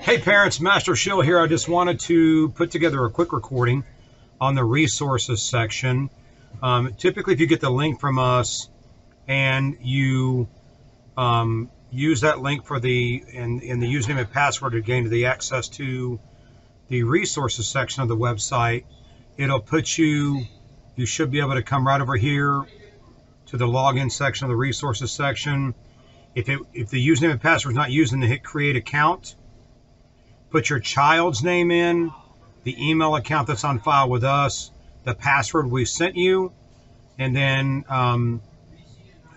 Hey parents, Master Shill here. I just wanted to put together a quick recording on the resources section. Typically, if you get the link from us and you use that link for in the username and password to gain the access to the resources section of the website, it'll put you should be able to come right over here to the login section of the resources section. If the username and password is not used, then hit create account. Put your child's name in, the email account that's on file with us, the password we sent you, and then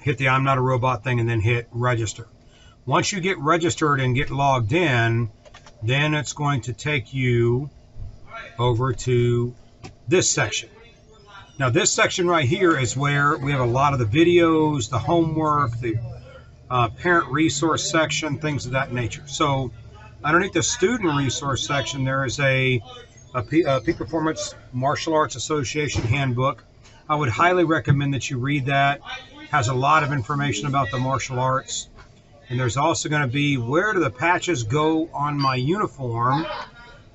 hit the I'm not a robot thing and then hit register. Once you get registered and get logged in, then it's going to take you over to this section. Now this section right here is where we have a lot of the videos, the homework, the parent resource section, things of that nature. So underneath the student resource section, there is a Peak Performance Martial Arts Association handbook. I would highly recommend that you read that. It has a lot of information about the martial arts. And there's also going to be where do the patches go on my uniform.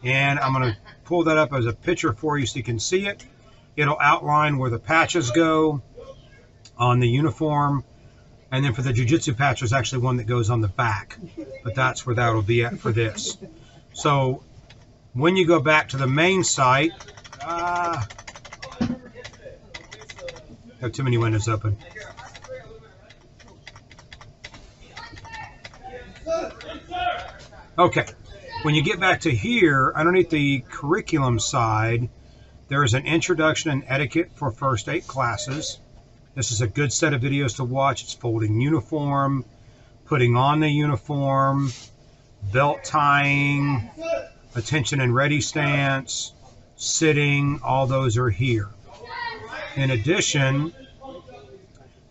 And I'm going to pull that up as a picture for you so you can see it. It'll outline where the patches go on the uniform. And then for the jiu-jitsu patch, there's actually one that goes on the back, but that's where that'll be at for this. So when you go back to the main site, have too many windows open. Okay, when you get back to here, underneath the curriculum side, there is an introduction and etiquette for first aid classes. This is a good set of videos to watch. It's folding uniform, putting on the uniform, belt tying, attention and ready stance, sitting, all those are here. In addition,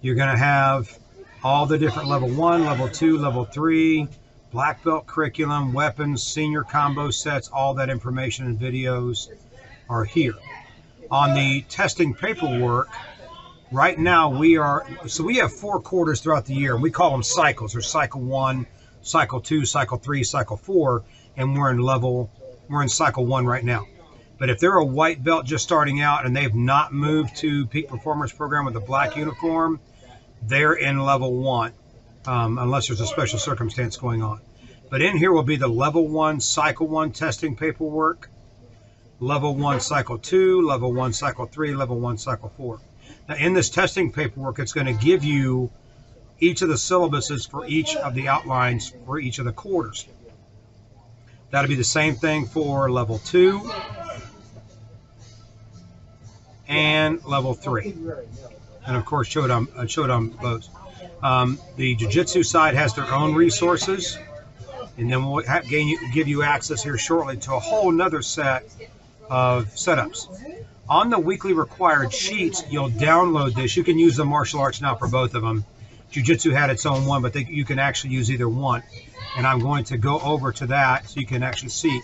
you're going to have all the different level 1, level 2, level 3, black belt curriculum, weapons, senior combo sets, all that information and videos are here. On the testing paperwork, right now we have 4 quarters throughout the year, and we call them cycles. There's cycle 1, cycle 2, cycle 3, cycle 4, and we're in cycle 1 right now. But if they're a white belt just starting out and they've not moved to Peak Performance Program with a black uniform, they're in level 1, unless there's a special circumstance going on. But in here will be the level 1, cycle 1 testing paperwork, level 1, cycle 2, level 1, cycle 3, level 1, cycle 4. Now, in this testing paperwork, it's going to give you each of the syllabuses for each of the outlines for each of the quarters. That'll be the same thing for level 2 and level 3. And of course, showed on both. The jiu-jitsu side has their own resources, and then we'll give you access here shortly to a whole nother set of setups. On the weekly required sheets, you'll download this. You can use the martial arts now for both of them. Jiu-jitsu had its own one, but you can actually use either one. And I'm going to go over to that so you can actually see.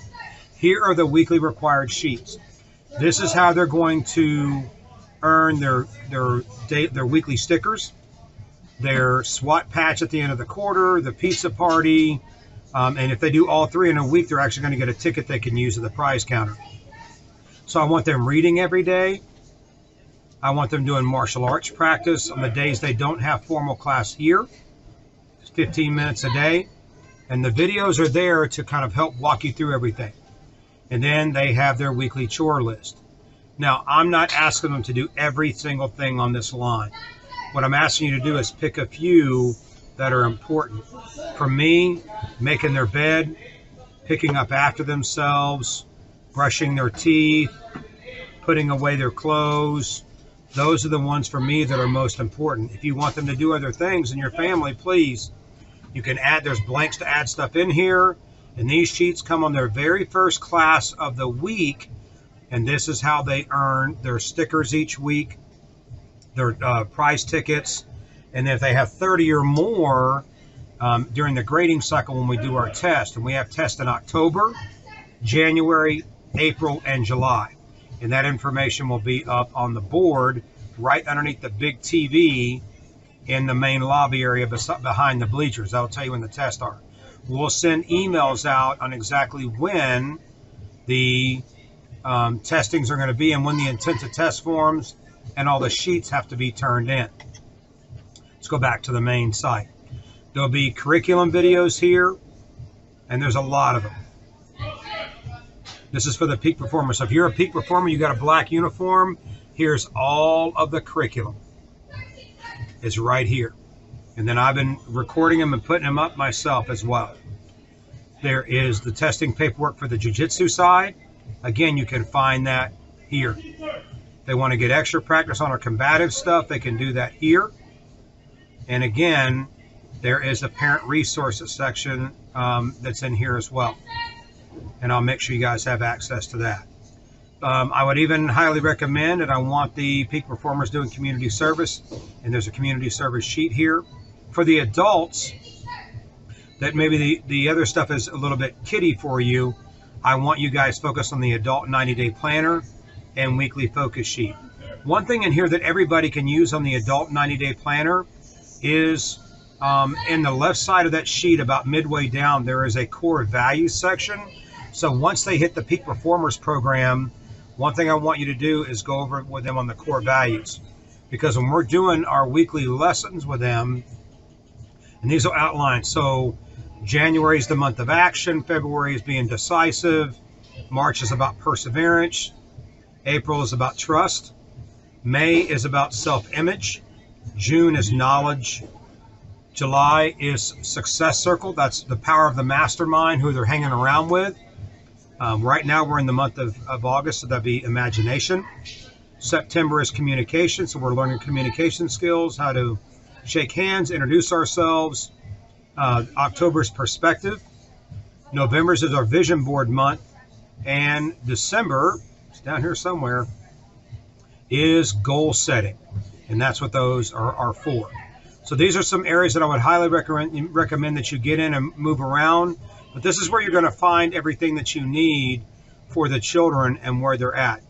Here are the weekly required sheets. This is how they're going to earn their weekly stickers, their SWAT patch at the end of the quarter, the pizza party, and if they do all 3 in a week, they're actually going to get a ticket they can use at the prize counter. So I want them reading every day. I want them doing martial arts practice on the days they don't have formal class here. It's 15 minutes a day. And the videos are there to kind of help walk you through everything. And then they have their weekly chore list. Now, I'm not asking them to do every single thing on this line. What I'm asking you to do is pick a few that are important. For me, making their bed, picking up after themselves, brushing their teeth, putting away their clothes. Those are the ones for me that are most important. If you want them to do other things in your family, please, you can add, there's blanks to add stuff in here. And these sheets come on their very first class of the week. And this is how they earn their stickers each week, their prize tickets. And if they have 30 or more during the grading cycle when we do our test, and we have tests in October, January, April, and July. And that information will be up on the board right underneath the big TV in the main lobby area behind the bleachers. That'll tell you when the tests are. we'll send emails out on exactly when the testings are going to be and when the intent to test forms and all the sheets have to be turned in. Let's go back to the main site. There'll be curriculum videos here, and there's a lot of them. This is for the peak performer. So if you're a peak performer, you got a black uniform, here's all of the curriculum. It's right here. And then I've been recording them and putting them up myself as well. There is the testing paperwork for the jiu-jitsu side. Again, you can find that here. If they want to get extra practice on our combative stuff, they can do that here. And again, there is a parent resources section that's in here as well. And I'll make sure you guys have access to that. I would even highly recommend, and I want the peak performers doing community service, and there's a community service sheet here. For the adults, that maybe the other stuff is a little bit kiddie for you, I want you guys focused on the adult 90-day planner and weekly focus sheet. One thing in here that everybody can use on the adult 90-day planner is in the left side of that sheet, about midway down, there is a core values section. So once they hit the peak performers program, one thing I want you to do is go over with them on the core values, because when we're doing our weekly lessons with them, and these are outlined. So January is the month of action, February is being decisive, March is about perseverance, April is about trust, May is about self-image, June is knowledge, July is success circle. That's the power of the mastermind, who they're hanging around with. Right now we're in the month of August, so that'd be imagination. September is communication, so we're learning communication skills, how to shake hands, introduce ourselves. October is perspective. November is our vision board month. And December, it's down here somewhere, is goal setting. And that's what those are for. So these are some areas that I would highly recommend that you get in and move around. But this is where you're going to find everything that you need for the children and where they're at.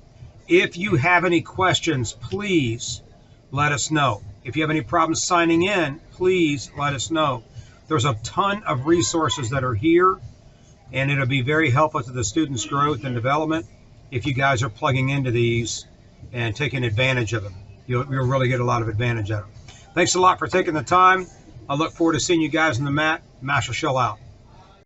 If you have any questions, please let us know. If you have any problems signing in, please let us know. There's a ton of resources that are here, and it'll be very helpful to the students' growth and development if you guys are plugging into these and taking advantage of them. You'll really get a lot of advantage out of them. Thanks a lot for taking the time. I look forward to seeing you guys on the mat. Master Shell out.